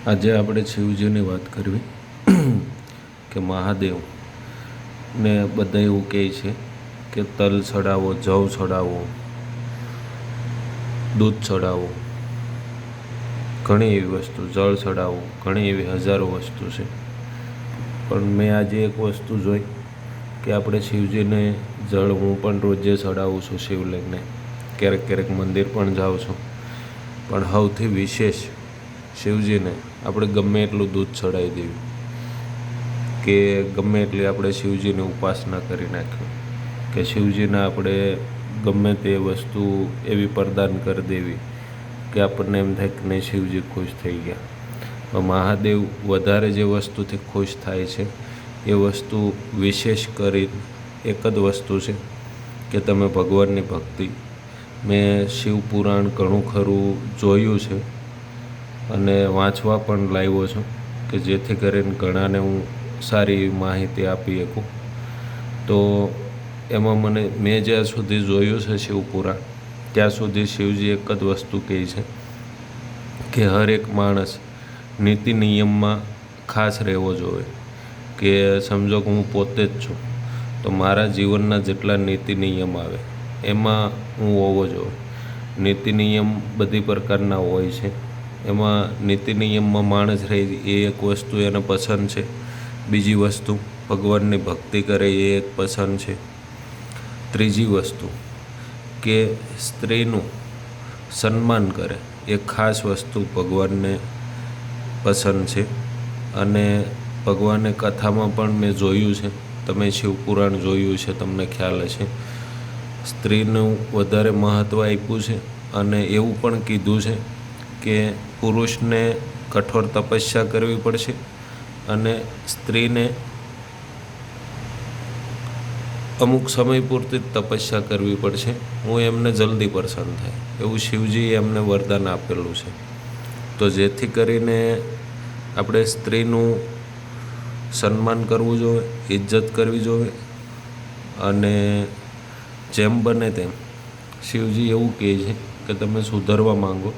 આજે આપણે શિવજીની વાત કરવી કે મહાદેવને બધા એવું કહે છે કે તલ ચડાવો, જવ ચડાવો, દૂધ ચડાવો, ઘણી એવી વસ્તુ, જળ ચડાવો, ઘણી એવી હજારો વસ્તુ છે. પણ મેં આજે એક વસ્તુ જોઈ કે આપણે શિવજીને જળ હું પણ રોજે ચડાવું છું શિવલિંગને, ક્યારેક ક્યારેક મંદિર પણ જાઉં છું. પણ સૌથી વિશેષ શિવજીને આપણે ગમે એટલું દૂધ ચડાવી દેવું કે ગમે એટલી આપણે શિવજીની ઉપાસના કરી નાખ્યું કે શિવજીને આપણે ગમે તે વસ્તુ એવી પ્રદાન કરી દેવી કે આપણને એમ થાય કે નહીં શિવજી ખુશ થઈ ગયા. પણ મહાદેવ વધારે જે વસ્તુથી ખુશ થાય છે એ વસ્તુ વિશેષ કરી એક જ વસ્તુ છે કે તમે ભગવાનની ભક્તિ. મેં શિવ પુરાણ ઘણું ખરું જોયું છે અને વાંચવા પણ લાવ્યો છું કે જેથી કરીને ઘણાને હું સારી એવી માહિતી આપી શકું. તો એમાં મેં જ્યાં સુધી જોયું છે શિવપુરાણ ત્યાં સુધી શિવજી એક જ વસ્તુ કહે છે કે હરેક માણસ નીતિ નિયમમાં ખાસ રહેવો જોઈએ. કે સમજો કે હું પોતે જ છું તો મારા જીવનના જેટલા નીતિ નિયમ આવે એમાં હું હોવો જોઈએ. નીતિ નિયમ બધી પ્રકારના હોય છે. એમાં નીતિ નિયમમાં માણસ રહે એ એક વસ્તુ એને પસંદ છે. બીજી વસ્તુ ભગવાનની ભક્તિ કરે એ એક પસંદ છે. ત્રીજી વસ્તુ કે સ્ત્રીનું સન્માન કરે એ ખાસ વસ્તુ ભગવાનને પસંદ છે. અને ભગવાને કથામાં પણ મેં જોયું છે, તમે શિવપુરાણ જોયું છે, તમને ખ્યાલ હશે, સ્ત્રીનું વધારે મહત્ત્વ આપ્યું છે. અને એવું પણ કીધું છે કે પુરુષને કઠોર તપસ્યા કરવી પડશે અને સ્ત્રીને અમુક સમય પૂરતી જ તપસ્યા કરવી પડશે. હું એમને જલ્દી પ્રસન્ન થાય એવું શિવજીએ એમને વરદાન આપેલું છે. તો જેથી કરીને આપણે સ્ત્રીનું સન્માન કરવું જોઈએ, ઇજ્જત કરવી જોઈએ. અને જેમ બને તેમ શિવજી એવું કહે છે કે તમે સુધરવા માંગો,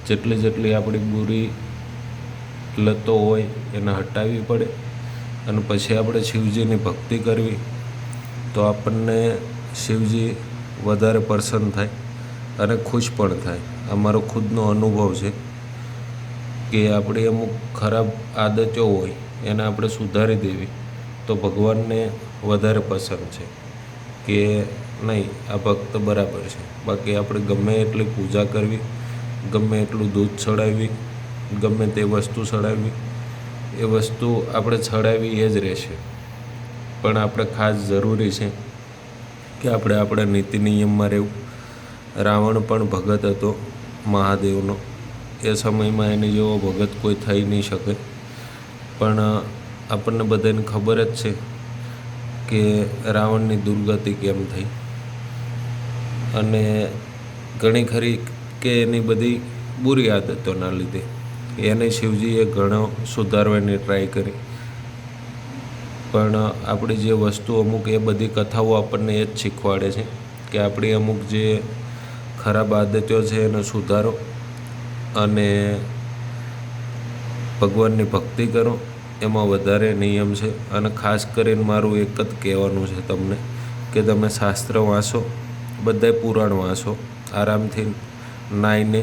જેટલી આપણી બુરી લતો હોય એને હટાવવી પડે અને પછી આપણે શિવજીની ભક્તિ કરવી તો આપણને શિવજી વધારે પ્રસન્ન થાય અને ખુશ પણ થાય. આ મારો ખુદનો અનુભવ છે કે આપણી અમુક ખરાબ આદતો હોય એને આપણે સુધારી દેવી તો ભગવાનને વધારે પસંદ છે કે નહીં આ ભક્ત બરાબર છે. બાકી આપણે ગમે એટલી પૂજા કરવી, ગમે એટલું દૂધ ચડાવવી, ગમે તે વસ્તુ ચડાવવી, એ વસ્તુ આપણે ચડાવવી એ જ રહેશે. પણ આપણે ખાસ જરૂરી છે કે આપણે આપણા નીતિ નિયમમાં રહેવું. રાવણ પણ ભગત હતો મહાદેવનો. એ સમયમાં એની જેવો ભગત કોઈ થઈ નહીં શકે. પણ આપણને બધાને ખબર જ છે કે રાવણની દુર્ગતિ કેમ થઈ. અને ઘણી ખરી કે એની બધી બુરી આદતોના લીધે એને શિવજીએ ઘણો સુધારવાની ટ્રાય કરી. પણ આપણી જે વસ્તુ અમુક એ બધી કથાઓ આપણને એ જ શીખવાડે છે કે આપણી અમુક જે ખરાબ આદતો છે એને સુધારો અને ભગવાનની ભક્તિ કરો. એમાં વધારે નિયમ છે. અને ખાસ કરીને મારું એક જ કહેવાનું છે તમને કે તમે શાસ્ત્ર વાંચો, બધાય પુરાણ વાંચો, આરામથી નાહીને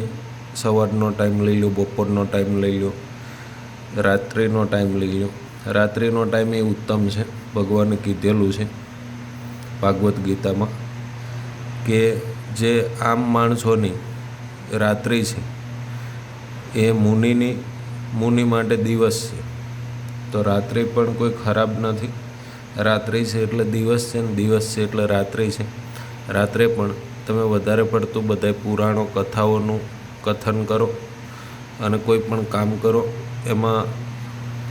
સવારનો ટાઈમ લઈ લો, બપોરનો ટાઈમ લઈ લો, રાત્રિનો ટાઈમ લઈ લો. રાત્રિનો ટાઈમ એ ઉત્તમ છે. ભગવાને કીધેલું છે ભાગવદ્ ગીતામાં કે જે આમ માણસોની રાત્રિ છે એ મુનિ માટે દિવસ છે. તો રાત્રિ પણ કોઈ ખરાબ નથી. રાત્રિ છે એટલે દિવસ છે ને દિવસ છે એટલે રાત્રિ છે. રાત્રે પણ તમે વધારે પડતું બધાય પુરાણો કથાઓનું કથન કરો અને કોઈ પણ કામ કરો એમાં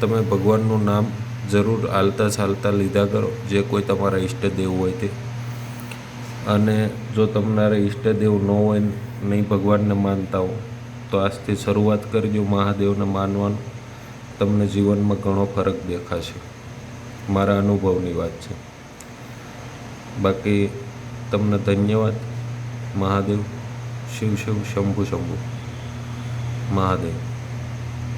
તમે ભગવાનનું નામ જરૂર હાલતા ચાલતા લીધા કરો, જે કોઈ તમારા ઈષ્ટદેવ હોય તે. અને જો તમારા ઈષ્ટદેવ ન હોય, નહીં ભગવાનને માનતા હો તો આજથી શરૂઆત કરજો મહાદેવને માનવાનું. તમને જીવનમાં ઘણો ફરક દેખાશે. મારા અનુભવની વાત છે. બાકી તમને ધન્યવાદ. મહાદેવ. શિવ શિવ શંભુ શંભુ. મહાદેવ.